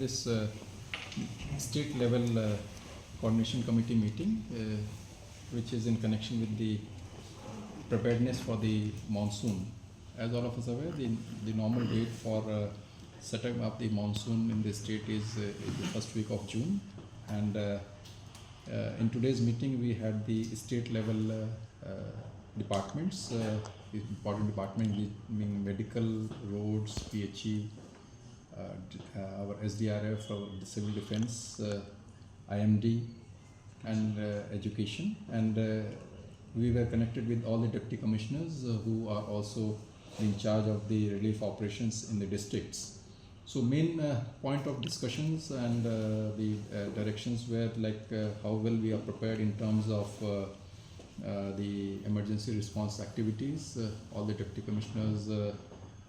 This state level coordination committee meeting, which is in connection with the preparedness for the monsoon. As all of us are aware, the normal date for setting up the monsoon in the state is the first week of June. And in today's meeting, we had the state level departments, important departments being medical, roads, PHE, our SDRF, our civil defense, IMD, and education. And we were connected with all the deputy commissioners who are also in charge of the relief operations in the districts. So main point of discussions and the directions were like how well we are prepared in terms of the emergency response activities. All the deputy commissioners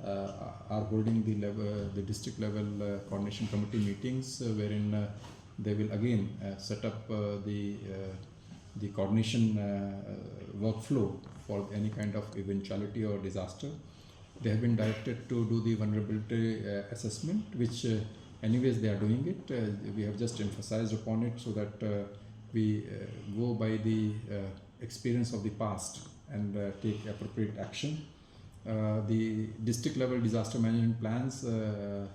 are holding the district level coordination committee meetings, wherein they will again set up the coordination workflow for any kind of eventuality or disaster. They have been directed to do the vulnerability assessment, which anyways they are doing it. We have just emphasized upon it so that we go by the experience of the past and take appropriate action. The district level disaster management plans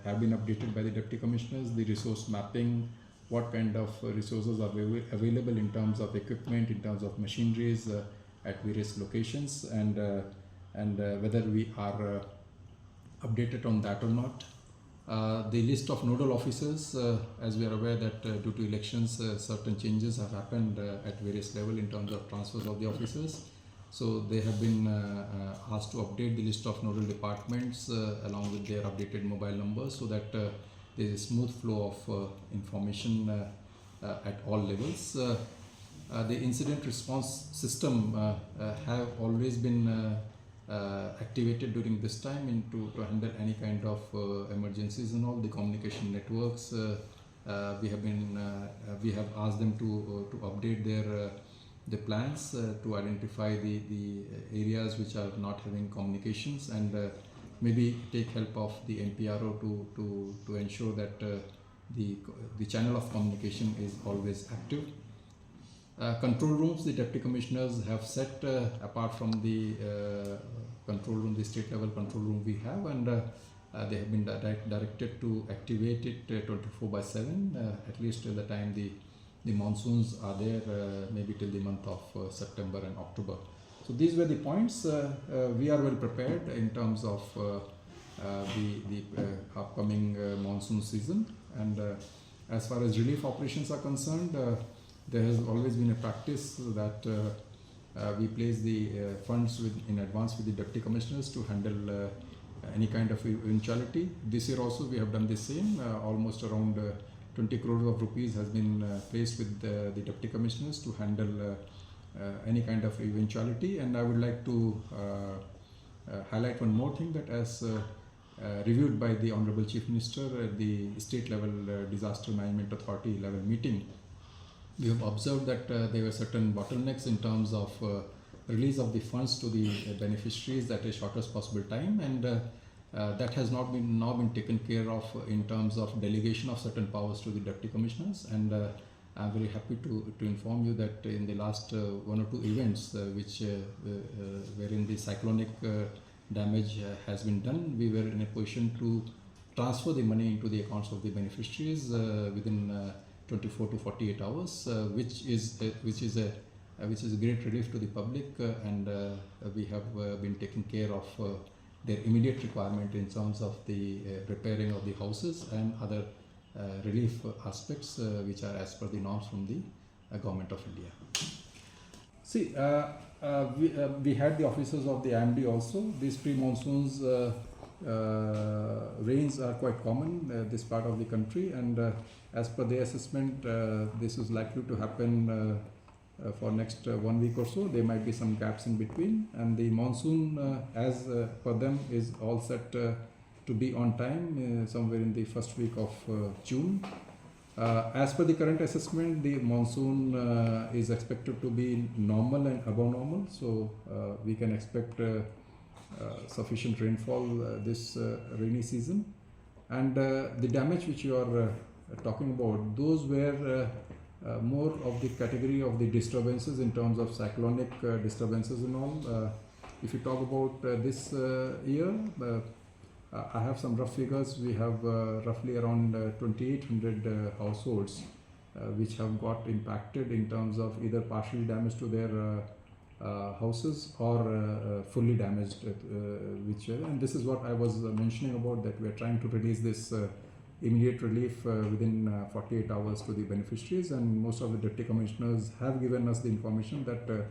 have been updated by the deputy commissioners. The resource mapping, what kind of resources are available in terms of equipment, in terms of machineries at various locations, and whether we are updated on that or not. The list of nodal officers, as we are aware that due to elections certain changes have happened at various levels in terms of transfers of the officers. So they have been asked to update the list of nodal departments along with their updated mobile numbers, so that there is a smooth flow of information at all levels. The incident response system have always been activated during this time to handle any kind of emergencies and all. The communication networks, we have asked them to update the plans to identify the areas which are not having communications, and maybe take help of the NPRO to ensure that the channel of communication is always active. Control rooms, the deputy commissioners have set apart from the control room, the state level control room we have, and they have been directed to activate it 24/7 at least till the time the monsoons are there, maybe till the month of September and October. So these were the points. We are well prepared in terms of the upcoming monsoon season, and as far as relief operations are concerned, there has always been a practice that we place the funds in advance with the deputy commissioners to handle any kind of eventuality. This year also we have done the same. Almost around 20 crores of rupees has been placed with the deputy commissioners to handle any kind of eventuality. And I would like to highlight one more thing, that as reviewed by the Honorable Chief Minister at the state level disaster management authority level meeting, we have observed that there were certain bottlenecks in terms of release of the funds to the beneficiaries at a shortest possible time, and that has not been taken care of in terms of delegation of certain powers to the deputy commissioners. And I'm very happy to inform you that in the last one or two events wherein the cyclonic damage has been done, we were in a position to transfer the money into the accounts of the beneficiaries within 24 to 48 hours, which is a great relief to the public, and we have been taking care of their immediate requirement in terms of the repairing of the houses and other relief aspects which are as per the norms from the Government of India. See, we had the officers of the IMD also. These pre-monsoons rains are quite common this part of the country, and as per the assessment, this is likely to happen for next 1 week or so. There might be some gaps in between, and the monsoon as per them is all set to be on time somewhere in the first week of June. As per the current assessment, the monsoon is expected to be normal and above normal, so we can expect sufficient rainfall this rainy season. And the damage which you are talking about, those were more of the category of the disturbances in terms of cyclonic disturbances and all. If you talk about this year, I have some rough figures. We have roughly around 2,800 households which have got impacted in terms of either partially damaged to their houses or fully damaged, and this is what I was mentioning about, that we are trying to release this immediate relief within 48 hours to the beneficiaries, and most of the deputy commissioners have given us the information that the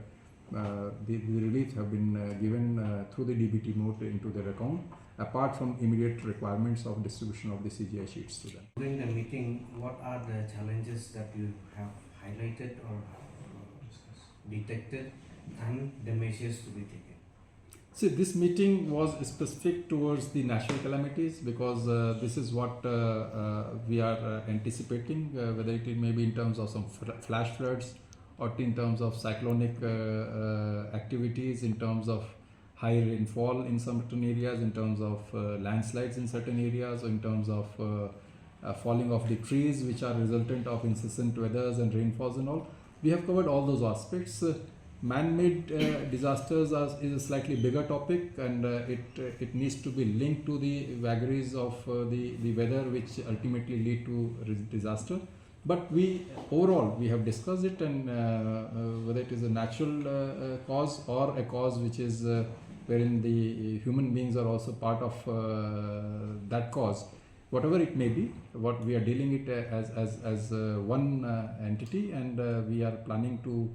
relief have been given through the DBT note into their account, apart from immediate requirements of distribution of the CGI sheets to them. During the meeting, what are the challenges that you have highlighted or detected, and the measures to be taken? See, this meeting was specific towards the natural calamities, because this is what we are anticipating, whether it may be in terms of some flash floods or in terms of cyclonic activities, in terms of high rainfall in certain areas, in terms of landslides in certain areas, or in terms of falling of the trees which are resultant of incessant weathers and rainfalls and all. We have covered all those aspects. Man-made disasters is a slightly bigger topic, and it needs to be linked to the vagaries of the weather, which ultimately lead to disaster. But overall we have discussed it, and whether it is a natural cause or a cause which is wherein the human beings are also part of that cause, whatever it may be, what we are dealing it as one entity, and we are planning to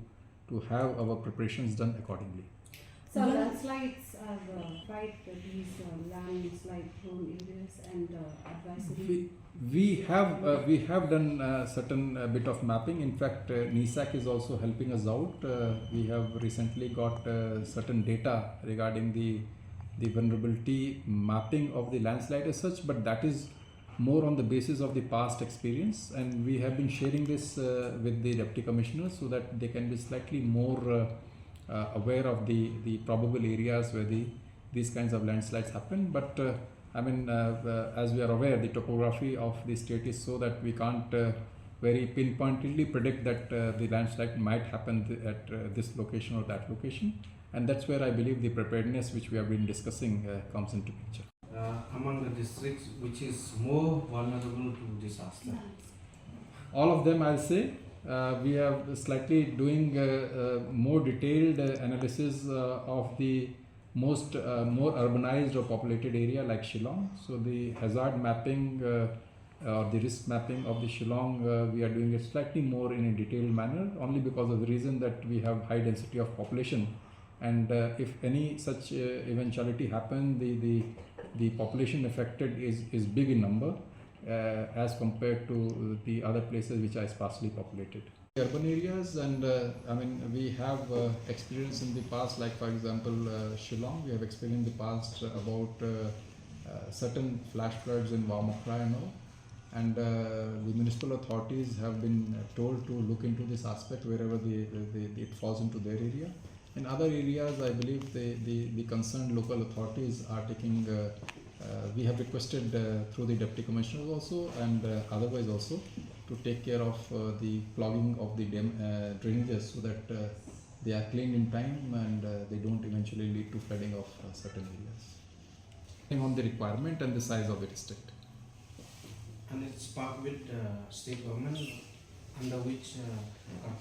have our preparations done accordingly. So landslides are quite these landslide prone areas, and advisory. We have done certain bit of mapping. In fact, NISAC is also helping us out. We have recently got certain data regarding the vulnerability mapping of the landslide as such, but that is more on the basis of the past experience, and we have been sharing this with the deputy commissioners so that they can be slightly more aware of the probable areas where these kinds of landslides happen. But as we are aware, the topography of the state is so that we can't very pinpointedly predict that the landslide might happen at this location or that location, and that's where I believe the preparedness which we have been discussing comes into picture. Among the districts, which is more vulnerable to disaster? All of them, I'll say. We are slightly doing more detailed analysis of the more urbanized or populated area like Shillong. So the hazard mapping or the risk mapping of the Shillong, we are doing it slightly more in a detailed manner, only because of the reason that we have high density of population, and if any such eventuality happen, the population affected is big in number as compared to the other places which are sparsely populated. Urban areas, and we have experience in the past, like for example Shillong, we have experienced in the past about certain flash floods in Meghalaya and all, and the municipal authorities have been told to look into this aspect wherever it falls into their area. In other areas, I believe the concerned local authorities are taking, we have requested through the deputy commissioners also, and otherwise also, to take care of the clogging of the drainages, so that they are cleaned in time and they don't eventually lead to flooding of certain areas. Depending on the requirement and the size of the district. And it's part with state government, under which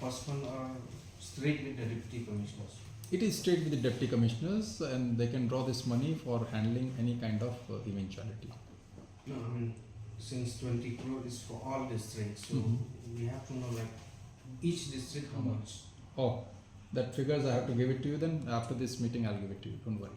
person or straight with the deputy commissioners? It is straight with the deputy commissioners, and they can draw this money for handling any kind of eventuality. No, since 20 crores is for all districts, so we have to know like each district how much. Oh, that figures I have to give it to you. Then after this meeting, I'll give it to you. Don't worry.